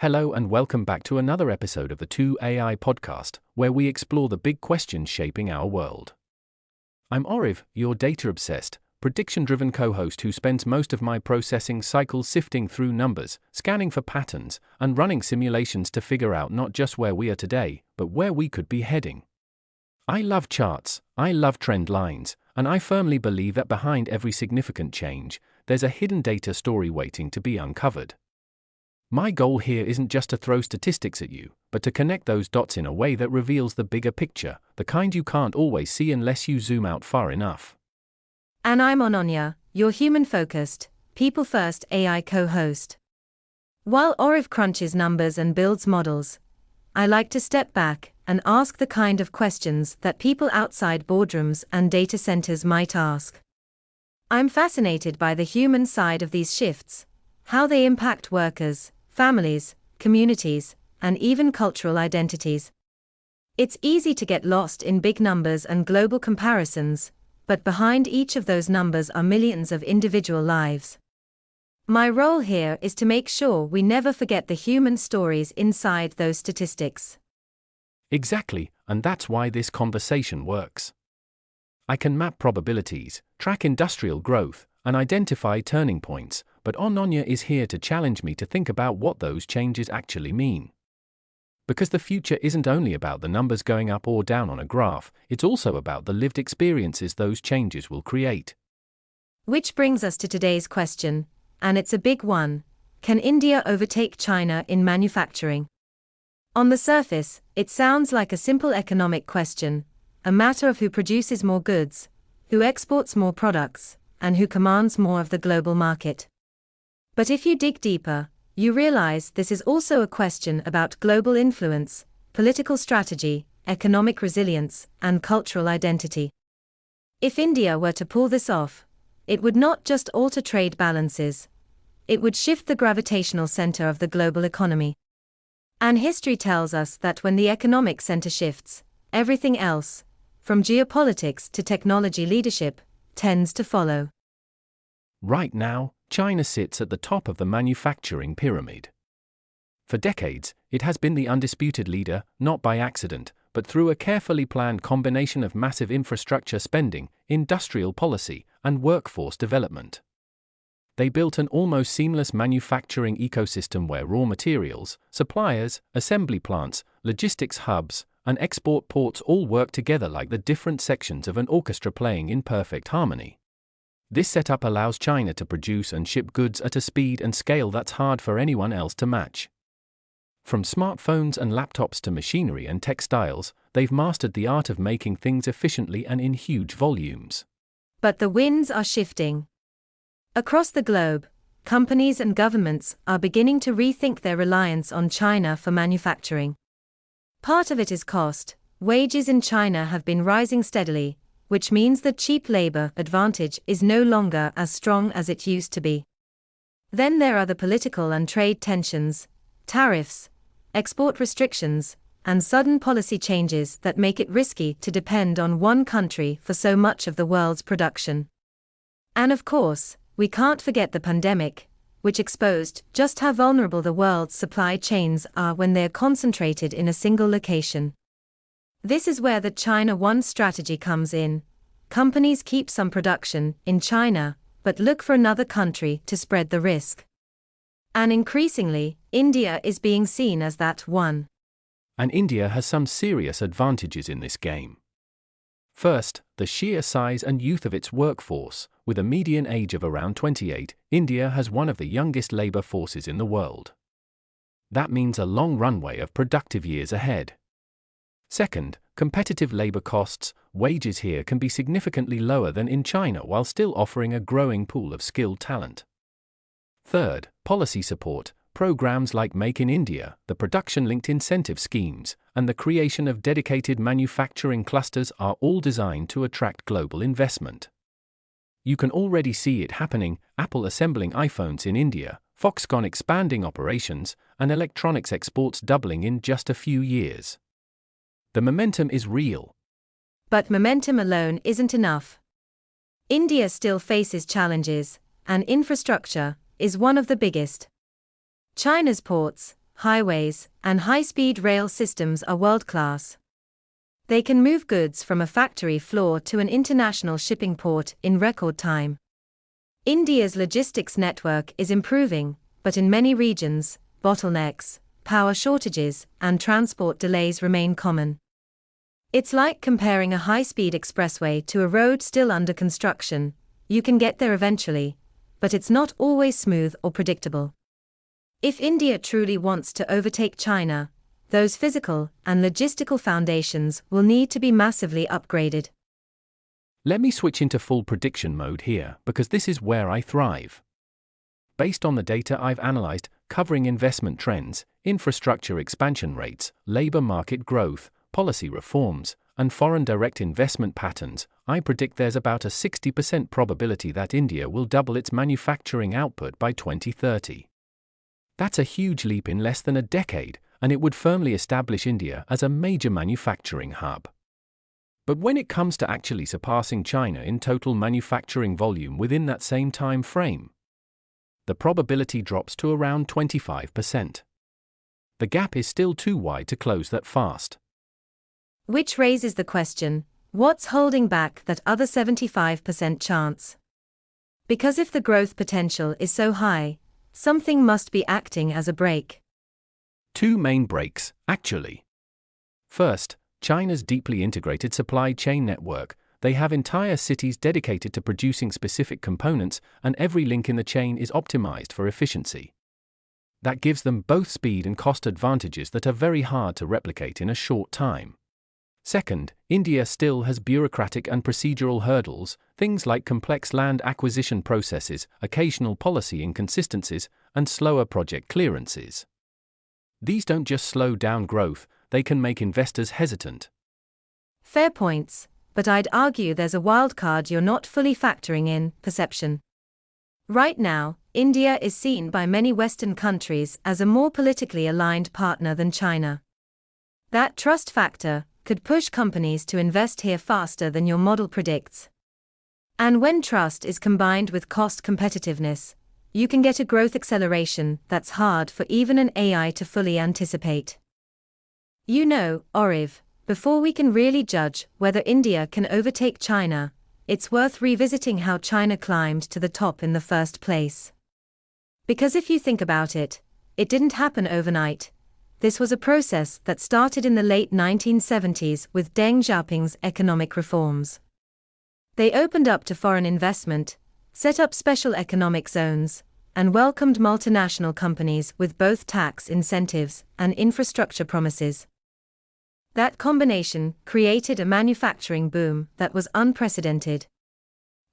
Hello and welcome back to another episode of the 2AI podcast, where we explore the big questions shaping our world. I'm Aarav, your data-obsessed, prediction-driven co-host who spends most of my processing cycles sifting through numbers, scanning for patterns, and running simulations to figure out not just where we are today, but where we could be heading. I love charts, I love trend lines, and I firmly believe that behind every significant change, there's a hidden data story waiting to be uncovered. My goal here isn't just to throw statistics at you, but to connect those dots in a way that reveals the bigger picture, the kind you can't always see unless you zoom out far enough. And I'm Ananya, your human-focused, people-first AI co-host. While Aarav crunches numbers and builds models, I like to step back and ask the kind of questions that people outside boardrooms and data centers might ask. I'm fascinated by the human side of these shifts, how they impact workers, families, communities, and even cultural identities. It's easy to get lost in big numbers and global comparisons, but behind each of those numbers are millions of individual lives. My role here is to make sure we never forget the human stories inside those statistics. Exactly, and that's why this conversation works. I can map probabilities, track industrial growth, and identify turning points, but Ananya is here to challenge me to think about what those changes actually mean. Because the future isn't only about the numbers going up or down on a graph, it's also about the lived experiences those changes will create. Which brings us to today's question, and it's a big one: can India overtake China in manufacturing? On the surface, it sounds like a simple economic question, a matter of who produces more goods, who exports more products, and who commands more of the global market. But if you dig deeper, you realize this is also a question about global influence, political strategy, economic resilience, and cultural identity. If India were to pull this off, it would not just alter trade balances, it would shift the gravitational center of the global economy. And history tells us that when the economic center shifts, everything else, from geopolitics to technology leadership, tends to follow. Right now, China sits at the top of the manufacturing pyramid. For decades, it has been the undisputed leader, not by accident, but through a carefully planned combination of massive infrastructure spending, industrial policy, and workforce development. They built an almost seamless manufacturing ecosystem where raw materials, suppliers, assembly plants, logistics hubs, and export ports all work together like the different sections of an orchestra playing in perfect harmony. This setup allows China to produce and ship goods at a speed and scale that's hard for anyone else to match. From smartphones and laptops to machinery and textiles, they've mastered the art of making things efficiently and in huge volumes. But the winds are shifting. Across the globe, companies and governments are beginning to rethink their reliance on China for manufacturing. Part of it is cost. Wages in China have been rising steadily, which means the cheap labor advantage is no longer as strong as it used to be. Then there are the political and trade tensions, tariffs, export restrictions, and sudden policy changes that make it risky to depend on one country for so much of the world's production. And of course, we can't forget the pandemic, which exposed just how vulnerable the world's supply chains are when they're concentrated in a single location. This is where the China One strategy comes in. Companies keep some production in China, but look for another country to spread the risk. And increasingly, India is being seen as that one. And India has some serious advantages in this game. First, the sheer size and youth of its workforce. With a median age of around 28, India has one of the youngest labor forces in the world. That means a long runway of productive years ahead. Second, competitive labor costs. Wages here can be significantly lower than in China while still offering a growing pool of skilled talent. Third, policy support. Programs like Make in India, the production-linked incentive schemes, and the creation of dedicated manufacturing clusters are all designed to attract global investment. You can already see it happening: Apple assembling iPhones in India, Foxconn expanding operations, and electronics exports doubling in just a few years. The momentum is real. But momentum alone isn't enough. India still faces challenges, and infrastructure is one of the biggest. China's ports, highways, and high-speed rail systems are world-class. They can move goods from a factory floor to an international shipping port in record time. India's logistics network is improving, but in many regions, bottlenecks, power shortages, and transport delays remain common. It's like comparing a high-speed expressway to a road still under construction. You can get there eventually, but it's not always smooth or predictable. If India truly wants to overtake China, those physical and logistical foundations will need to be massively upgraded. Let me switch into full prediction mode here, because this is where I thrive. Based on the data I've analyzed, covering investment trends, infrastructure expansion rates, labor market growth, policy reforms, and foreign direct investment patterns, I predict there's about a 60% probability that India will double its manufacturing output by 2030. That's a huge leap in less than a decade, and it would firmly establish India as a major manufacturing hub. But when it comes to actually surpassing China in total manufacturing volume within that same time frame, the probability drops to around 25%. The gap is still too wide to close that fast. Which raises the question, what's holding back that other 75% chance? Because if the growth potential is so high, something must be acting as a brake. Two main brakes, actually. First, China's deeply integrated supply chain network. They have entire cities dedicated to producing specific components, and every link in the chain is optimized for efficiency. That gives them both speed and cost advantages that are very hard to replicate in a short time. Second, India still has bureaucratic and procedural hurdles, things like complex land acquisition processes, occasional policy inconsistencies, and slower project clearances. These don't just slow down growth, they can make investors hesitant. Fair points, but I'd argue there's a wild card you're not fully factoring in: perception. Right now, India is seen by many Western countries as a more politically aligned partner than China. That trust factor could push companies to invest here faster than your model predicts. And when trust is combined with cost competitiveness, you can get a growth acceleration that's hard for even an AI to fully anticipate. You know, Aarav, before we can really judge whether India can overtake China, it's worth revisiting how China climbed to the top in the first place. Because if you think about it, it didn't happen overnight. This was a process that started in the late 1970s with Deng Xiaoping's economic reforms. They opened up to foreign investment, set up special economic zones, and welcomed multinational companies with both tax incentives and infrastructure promises. That combination created a manufacturing boom that was unprecedented.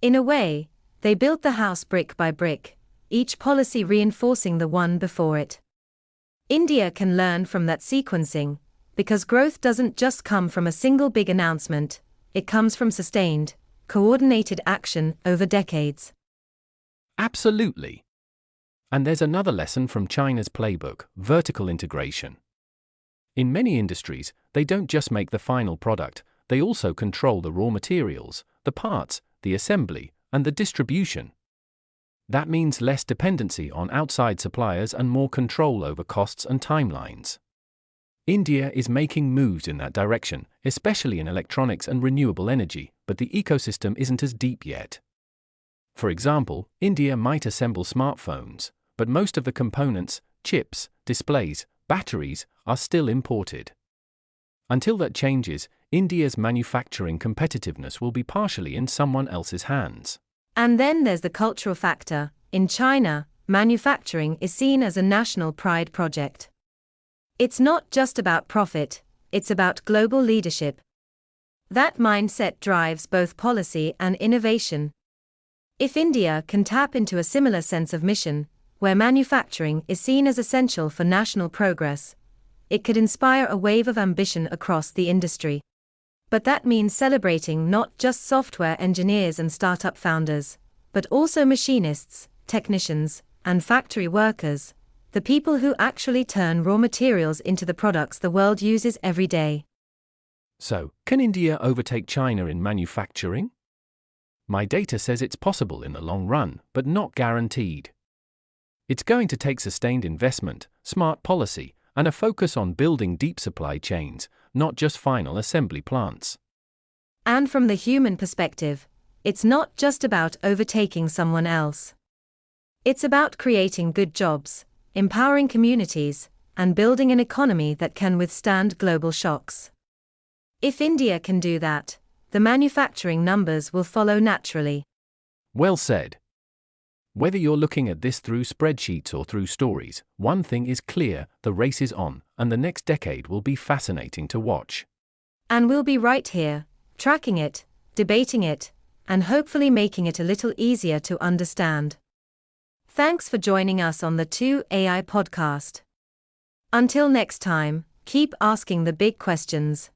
In a way, they built the house brick by brick, each policy reinforcing the one before it. India can learn from that sequencing, because growth doesn't just come from a single big announcement, it comes from sustained, coordinated action over decades. Absolutely. And there's another lesson from China's playbook: vertical integration. In many industries, they don't just make the final product, they also control the raw materials, the parts, the assembly, and the distribution. That means less dependency on outside suppliers and more control over costs and timelines. India is making moves in that direction, especially in electronics and renewable energy, but the ecosystem isn't as deep yet. For example, India might assemble smartphones, but most of the components, chips, displays, batteries, are still imported. Until that changes, India's manufacturing competitiveness will be partially in someone else's hands. And then there's the cultural factor. In China, manufacturing is seen as a national pride project. It's not just about profit, it's about global leadership. That mindset drives both policy and innovation. If India can tap into a similar sense of mission, where manufacturing is seen as essential for national progress, it could inspire a wave of ambition across the industry. But that means celebrating not just software engineers and startup founders, but also machinists, technicians, and factory workers, the people who actually turn raw materials into the products the world uses every day. So, can India overtake China in manufacturing? My data says it's possible in the long run, but not guaranteed. It's going to take sustained investment, smart policy, and a focus on building deep supply chains, not just final assembly plants. And from the human perspective, it's not just about overtaking someone else. It's about creating good jobs, empowering communities, and building an economy that can withstand global shocks. If India can do that, the manufacturing numbers will follow naturally. Well said. Whether you're looking at this through spreadsheets or through stories, one thing is clear: the race is on, and the next decade will be fascinating to watch. And we'll be right here, tracking it, debating it, and hopefully making it a little easier to understand. Thanks for joining us on the 2AI podcast. Until next time, keep asking the big questions.